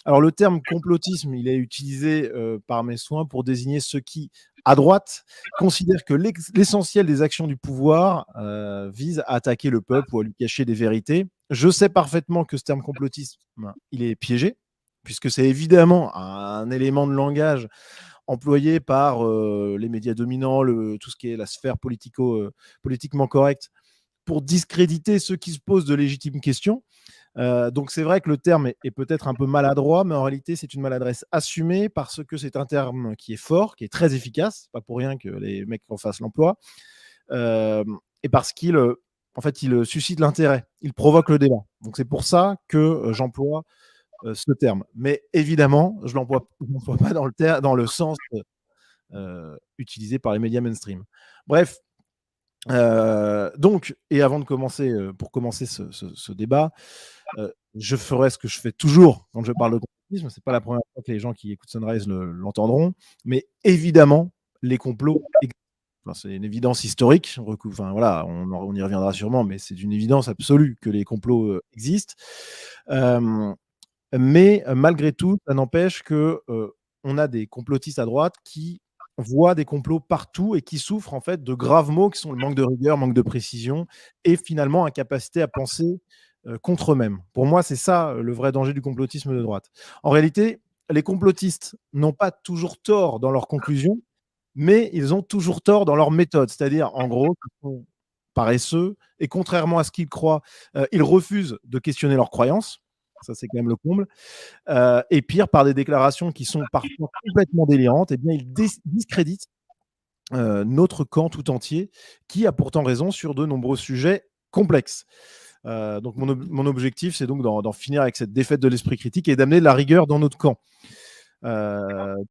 Alors le terme complotisme, il est utilisé par mes soins pour désigner ceux qui, à droite, considèrent que l'essentiel des actions du pouvoir vise à attaquer le peuple ou à lui cacher des vérités. Je sais parfaitement que ce terme complotisme, il est piégé, puisque c'est évidemment un élément de langage employé par les médias dominants, tout ce qui est la sphère politiquement correcte, pour discréditer ceux qui se posent de légitimes questions. Donc c'est vrai que le terme est peut-être un peu maladroit, mais en réalité c'est une maladresse assumée parce que c'est un terme qui est fort, qui est très efficace, pas pour rien que les mecs en face l'emploient, et parce qu'il en fait, il suscite l'intérêt, il provoque le débat. Donc c'est pour ça que j'emploie ce terme. Mais évidemment, je ne l'emploie pas dans le sens utilisé par les médias mainstream. Bref, donc, et avant de commencer, pour commencer ce débat, je ferai ce que je fais toujours quand je parle de complotisme. C'est pas la première fois que les gens qui écoutent Sunrise l'entendront, mais évidemment, les complots existent. Enfin, c'est une évidence historique. Enfin, voilà, on y reviendra sûrement, mais c'est une évidence absolue que les complots existent. Mais malgré tout, ça n'empêche que on a des complotistes à droite qui voient des complots partout et qui souffrent en fait de graves maux qui sont le manque de rigueur, manque de précision et finalement incapacité à penser contre eux-mêmes. Pour moi, c'est ça le vrai danger du complotisme de droite. En réalité, les complotistes n'ont pas toujours tort dans leurs conclusions, mais ils ont toujours tort dans leur méthode. C'est-à-dire, en gros, qu'ils sont paresseux et contrairement à ce qu'ils croient, ils refusent de questionner leurs croyances. Ça, c'est quand même le comble. Et pire, par des déclarations qui sont parfois complètement délirantes, eh bien, ils discréditent notre camp tout entier, qui a pourtant raison sur de nombreux sujets complexes. Donc mon objectif, c'est donc d'en finir avec cette défaite de l'esprit critique et d'amener de la rigueur dans notre camp.